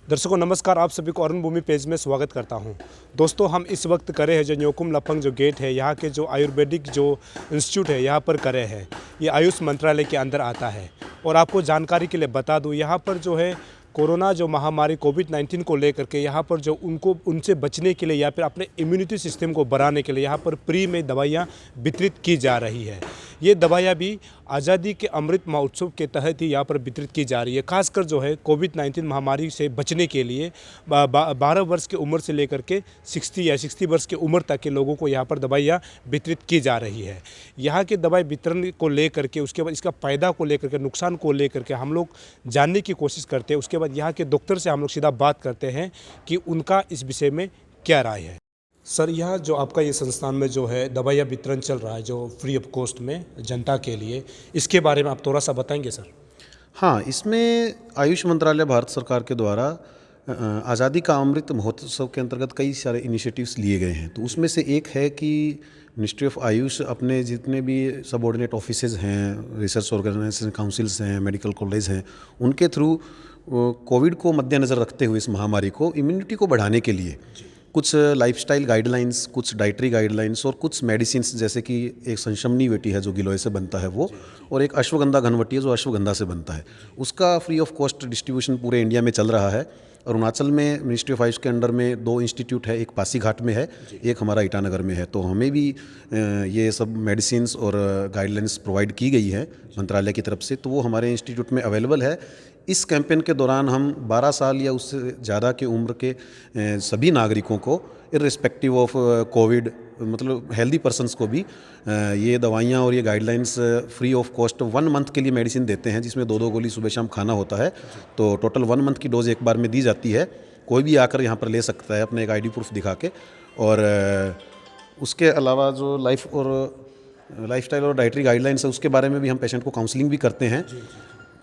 दर्शकों नमस्कार, आप सभी को अरुण भूमि पेज में स्वागत करता हूं। दोस्तों हम इस वक्त करे हैं जो न्योकुम लपंग जो गेट है, यहाँ के जो आयुर्वेदिक जो इंस्टीट्यूट है यहाँ पर करे हैं। ये आयुष मंत्रालय के अंदर आता है। और आपको जानकारी के लिए बता दूं, यहाँ पर जो है कोरोना जो महामारी कोविड-19 को लेकर के यहाँ पर जो उनसे बचने के लिए या फिर अपने इम्यूनिटी सिस्टम को बढ़ाने के लिए यहाँ पर फ्री में दवाइयाँ वितरित की जा रही है। ये दवाइयाँ भी आज़ादी के अमृत महोत्सव के तहत ही यहाँ पर वितरित की जा रही है। खासकर जो है कोविड-19 महामारी से बचने के लिए 12 वर्ष की उम्र से लेकर के 60 वर्ष की उम्र तक के लोगों को यहाँ पर दवाइयाँ वितरित की जा रही है। यहाँ के दवाई वितरण को लेकर के, उसके बाद इसका फ़ायदा को लेकर के, नुकसान को लेकर के हम लोग जानने की कोशिश करते हैं। उसके बाद यहाँ के डॉक्टर से हम लोग सीधा बात करते हैं कि उनका इस विषय में क्या राय है। सर, यहाँ जो आपका ये संस्थान में जो है दवाइयाँ वितरण चल रहा है जो फ्री ऑफ कॉस्ट में जनता के लिए, इसके बारे में आप थोड़ा सा बताएंगे सर? हाँ, इसमें आयुष मंत्रालय भारत सरकार के द्वारा आज़ादी का अमृत महोत्सव के अंतर्गत कई सारे इनिशिएटिव्स लिए गए हैं। तो उसमें से एक है कि मिनिस्ट्री ऑफ आयुष अपने जितने भी सबऑर्डिनेट ऑफिसेज हैं, रिसर्च ऑर्गेनाइजेशन काउंसिल्स हैं, मेडिकल कॉलेज हैं, उनके थ्रू कोविड को मद्देनज़र रखते हुए इस महामारी को इम्यूनिटी को बढ़ाने के लिए कुछ लाइफस्टाइल गाइडलाइंस, कुछ डाइटरी गाइडलाइंस और कुछ मेडिसिन्स, जैसे कि एक संशमनी वेटी है जो गिलोय से बनता है वो, और एक अश्वगंधा घनवटी है जो अश्वगंधा से बनता है, उसका फ्री ऑफ कॉस्ट डिस्ट्रीब्यूशन पूरे इंडिया में चल रहा है। अरुणाचल में मिनिस्ट्री ऑफ आयुष के अंडर में 2 इंस्टीट्यूट है, एक पासीघाट में है, एक हमारा ईटानगर में है। तो हमें भी ये सब मेडिसिन्स और गाइडलाइंस प्रोवाइड की गई है मंत्रालय की तरफ से, तो वो हमारे इंस्टीट्यूट में अवेलेबल है। इस कैंपेन के दौरान हम 12 साल या उससे ज़्यादा की उम्र के सभी नागरिकों को इर्रिस्पेक्टिव ऑफ कोविड, मतलब हेल्दी पर्सन्स को भी ये दवाइयाँ और ये guidelines free of cost 1 month के लिए मेडिसिन देते हैं, जिसमें 2-2 गोली सुबह शाम खाना होता है। तो टोटल 1 मंथ की डोज एक बार में दी जाती है। कोई भी आकर यहाँ पर ले सकता है अपने एक ID प्रूफ दिखा के। और उसके अलावा जो लाइफस्टाइल और डाइटरी गाइडलाइंस है, उसके बारे में भी हम पेशेंट को काउंसलिंग भी करते हैं।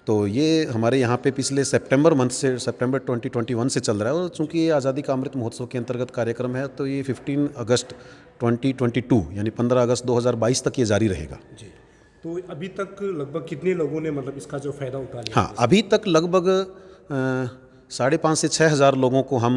तो ये हमारे यहाँ पे पिछले सितंबर 2021 से चल रहा है। और चूँकि ये आज़ादी का अमृत महोत्सव के अंतर्गत कार्यक्रम है, तो ये 15 अगस्त 2022 यानी 15 अगस्त 2022 तक ये जारी रहेगा। जी, तो अभी तक लगभग कितने लोगों ने मतलब इसका जो फ़ायदा उठा लिया? हाँ, अभी तक लगभग 5,500 से 6,000 लोगों को हम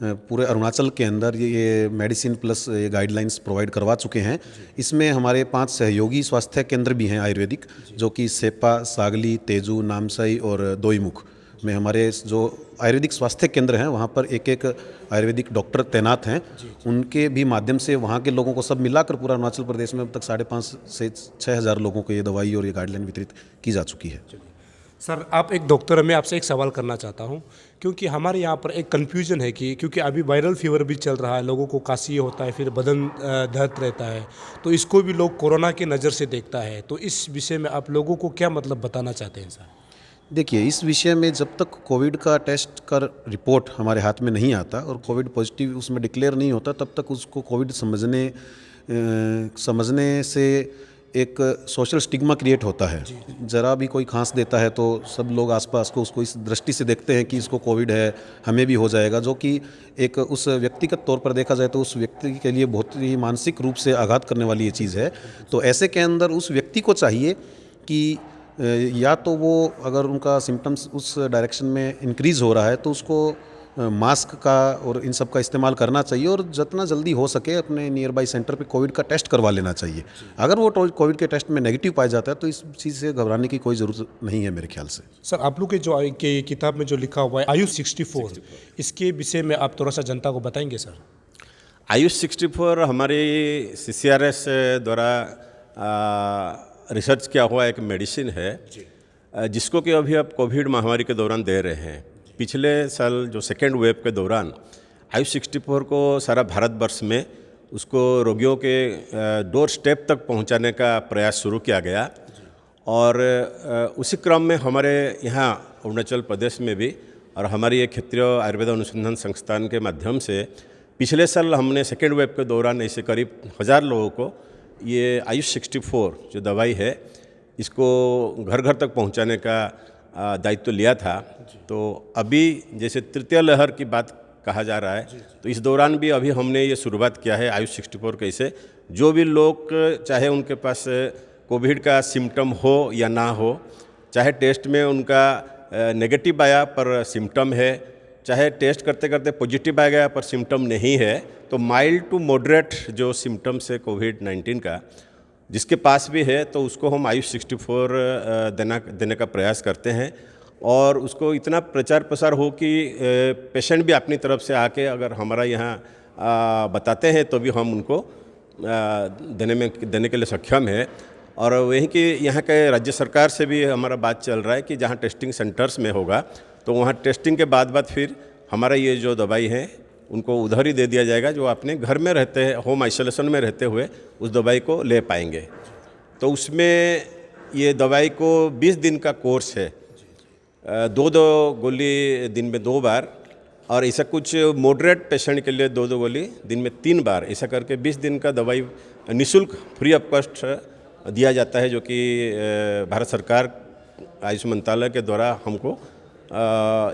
पूरे अरुणाचल के अंदर ये मेडिसिन प्लस ये गाइडलाइंस प्रोवाइड करवा चुके हैं। इसमें हमारे 5 सहयोगी स्वास्थ्य केंद्र भी हैं आयुर्वेदिक, जो कि सेपा, सागली, तेजू, नामसाई और दोईमुख में हमारे जो आयुर्वेदिक स्वास्थ्य केंद्र हैं, वहाँ पर एक आयुर्वेदिक डॉक्टर तैनात हैं। उनके भी माध्यम से वहाँ के लोगों को सब मिलाकर पूरा अरुणाचल प्रदेश में अब तक 5,500 से 6,000 लोगों को ये दवाई और ये गाइडलाइन वितरित की जा चुकी है। सर, आप एक डॉक्टर हैं, मैं आपसे एक सवाल करना चाहता हूं, क्योंकि हमारे यहाँ पर एक कन्फ्यूजन है कि क्योंकि अभी वायरल फीवर भी चल रहा है, लोगों को खांसी होता है, फिर बदन दर्द रहता है, तो इसको भी लोग कोरोना की नज़र से देखता है। तो इस विषय में आप लोगों को क्या मतलब बताना चाहते हैं सर? देखिए, इस विषय में जब तक कोविड का टेस्ट का रिपोर्ट हमारे हाथ में नहीं आता और कोविड पॉजिटिव उसमें डिक्लेयर नहीं होता, तब तक उसको कोविड समझने से एक सोशल स्टिग्मा क्रिएट होता है। ज़रा भी कोई खांस देता है तो सब लोग आसपास को उसको इस दृष्टि से देखते हैं कि इसको कोविड है, हमें भी हो जाएगा, जो कि एक उस व्यक्तिगत तौर पर देखा जाए तो उस व्यक्ति के लिए बहुत ही मानसिक रूप से आघात करने वाली ये चीज़ है। तो ऐसे के अंदर उस व्यक्ति को चाहिए कि या तो वो, अगर उनका सिम्टम्स उस डायरेक्शन में इंक्रीज़ हो रहा है, तो उसको मास्क का और इन सब का इस्तेमाल करना चाहिए और जितना जल्दी हो सके अपने नियर बाई सेंटर पे कोविड का टेस्ट करवा लेना चाहिए। अगर वो कोविड के टेस्ट में नेगेटिव पाया जाता है तो इस चीज़ से घबराने की कोई ज़रूरत नहीं है मेरे ख्याल से। सर, आप लोग के जो किताब में जो लिखा हुआ है आयुष 64, इसके विषय में आप थोड़ा सा जनता को बताएंगे सर? आयुष 64 हमारे CCRS द्वारा रिसर्च किया हुआ एक मेडिसिन है, जिसको कि अभी आप कोविड महामारी के दौरान दे रहे हैं। पिछले साल जो सेकेंड वेव के दौरान आयुष 64 को सारा भारतवर्ष में उसको रोगियों के डोर स्टेप तक पहुंचाने का प्रयास शुरू किया गया। और उसी क्रम में हमारे यहाँ अरुणाचल प्रदेश में भी और हमारी एक क्षेत्रीय आयुर्वेद अनुसंधान संस्थान के माध्यम से पिछले साल हमने सेकेंड वेव के दौरान ऐसे करीब 1000 लोगों को ये आयुष 64 जो दवाई है, इसको घर घर तक पहुंचाने का दायित्व लिया था। तो अभी जैसे तृतीय लहर की बात कहा जा रहा है, तो इस दौरान भी अभी हमने ये शुरुआत किया है आयुष 64 कैसे, जो भी लोग चाहे उनके पास कोविड का सिम्टम हो या ना हो, चाहे टेस्ट में उनका नेगेटिव आया पर सिम्टम है, चाहे टेस्ट करते करते पॉजिटिव आ गया पर सिम्टम नहीं है, तो माइल्ड टू मॉडरेट जो सिम्टम्स है कोविड-19 का, जिसके पास भी है तो उसको हम आयुष 64 देने का प्रयास करते हैं। और उसको इतना प्रचार प्रसार हो कि पेशेंट भी अपनी तरफ से आके अगर हमारा यहाँ बताते हैं तो भी हम उनको देने के लिए सक्षम है। और वहीं कि यहाँ के राज्य सरकार से भी हमारा बात चल रहा है कि जहाँ टेस्टिंग सेंटर्स में होगा तो वहाँ टेस्टिंग के बाद फिर हमारा ये जो दवाई है उनको उधर ही दे दिया जाएगा, जो अपने घर में रहते हैं, होम आइसोलेशन में रहते हुए उस दवाई को ले पाएंगे। तो उसमें ये दवाई को 20 दिन का कोर्स है, 2-2 गोली दिन में 2 बार, और ऐसा कुछ मॉडरेट पेशेंट के लिए 2-2 गोली दिन में 3 बार, ऐसा करके 20 दिन का दवाई निःशुल्क फ्री ऑफ कॉस्ट दिया जाता है, जो कि भारत सरकार आयुष मंत्रालय के द्वारा हमको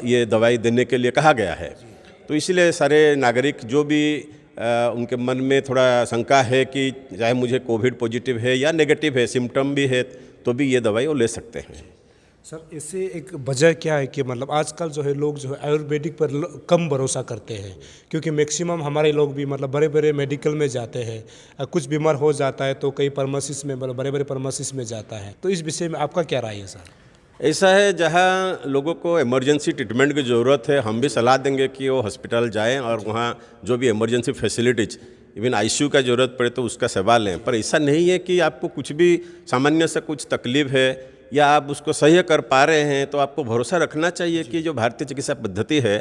ये दवाई देने के लिए कहा गया है। तो इसीलिए सारे नागरिक जो भी उनके मन में थोड़ा शंका है कि चाहे मुझे कोविड पॉजिटिव है या नेगेटिव है, सिम्टम भी है, तो भी ये दवाई वो ले सकते हैं। सर, इससे एक वजह क्या है कि मतलब आजकल जो है लोग जो है आयुर्वेदिक पर कम भरोसा करते हैं, क्योंकि मैक्सिमम हमारे लोग भी मतलब बड़े बड़े मेडिकल में जाते हैं, कुछ बीमार हो जाता है तो कई फार्मेसिस्ट में, मतलब बड़े बड़े फार्मेसिस्ट में जाता है। तो इस विषय में आपका क्या राय है सर? ऐसा है, जहाँ लोगों को इमरजेंसी ट्रीटमेंट की ज़रूरत है, हम भी सलाह देंगे कि वो हॉस्पिटल जाएं और वहाँ जो भी इमरजेंसी फैसिलिटीज़, इवन आईसीयू का ज़रूरत पड़े तो उसका सेवा लें। पर ऐसा नहीं है कि आपको कुछ भी सामान्य से कुछ तकलीफ़ है या आप उसको सही कर पा रहे हैं तो आपको भरोसा रखना चाहिए कि जो भारतीय चिकित्सा पद्धति है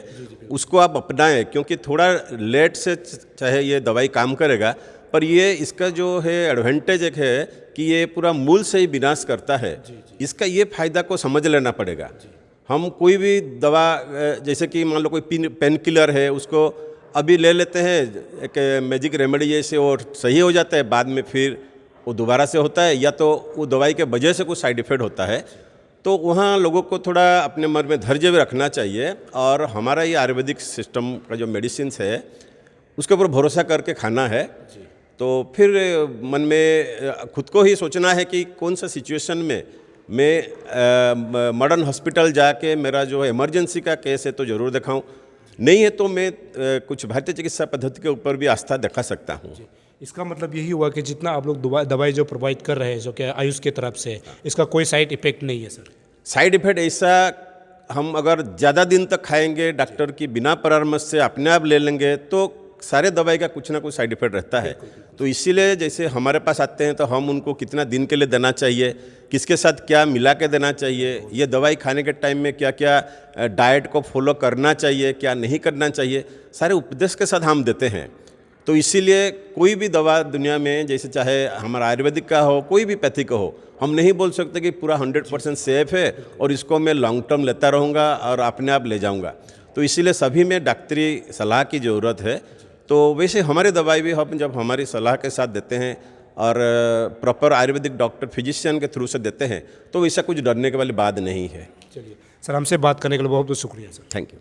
उसको आप अपनाएं, क्योंकि थोड़ा लेट से चाहे ये दवाई काम करेगा, पर ये इसका जो है एडवांटेज एक है कि ये पूरा मूल से ही विनाश करता है। इसका ये फ़ायदा को समझ लेना पड़ेगा। हम कोई भी दवा, जैसे कि मान लो कोई पेन किलर है, उसको अभी ले लेते हैं एक मैजिक रेमेडी जैसे और सही हो जाता है, बाद में फिर वो दोबारा से होता है, या तो वो दवाई के वजह से कुछ साइड इफ़ेक्ट होता है। तो वहाँ लोगों को थोड़ा अपने मन में धैर्य भी रखना चाहिए, और हमारा ये आयुर्वेदिक सिस्टम का जो मेडिसिन्स है उसके ऊपर भरोसा करके खाना है। तो फिर मन में खुद को ही सोचना है कि कौन सा सिचुएशन में मैं मॉडर्न हॉस्पिटल जाके मेरा जो है इमरजेंसी का केस है तो ज़रूर दिखाऊं, नहीं है तो मैं कुछ भारतीय चिकित्सा पद्धति के ऊपर भी आस्था दिखा सकता हूं। इसका मतलब यही हुआ कि जितना आप लोग दवाई जो प्रोवाइड कर रहे हैं, जो कि आयुष की तरफ से, इसका कोई साइड इफेक्ट नहीं है सर? साइड इफेक्ट ऐसा, हम अगर ज़्यादा दिन तक खाएंगे, डॉक्टर की बिना परामर्श से अपने आप ले लेंगे तो सारे दवाई का कुछ ना कुछ साइड इफेक्ट रहता है। तो इसीलिए जैसे हमारे पास आते हैं तो हम उनको कितना दिन के लिए देना चाहिए, किसके साथ क्या मिला के देना चाहिए, ये दवाई खाने के टाइम में क्या क्या डाइट को फॉलो करना चाहिए, क्या नहीं करना चाहिए, सारे उपदेश के साथ हम देते हैं। तो इसीलिए कोई भी दवा दुनिया में, जैसे चाहे हमारा आयुर्वेदिक का हो, कोई भी पैथी का हो, हम नहीं बोल सकते कि पूरा 100% सेफ़ है और इसको मैं लॉन्ग टर्म लेता रहूँगा और अपने आप ले जाऊँगा। तो इसीलिए सभी में डॉक्टरी सलाह की ज़रूरत है। तो वैसे हमारी दवाई भी हम जब हमारी सलाह के साथ देते हैं और प्रॉपर आयुर्वेदिक डॉक्टर फिजिशियन के थ्रू से देते हैं तो ऐसा कुछ डरने के वाली बात नहीं है। चलिए सर, हमसे बात करने के लिए बहुत बहुत शुक्रिया सर। Thank you.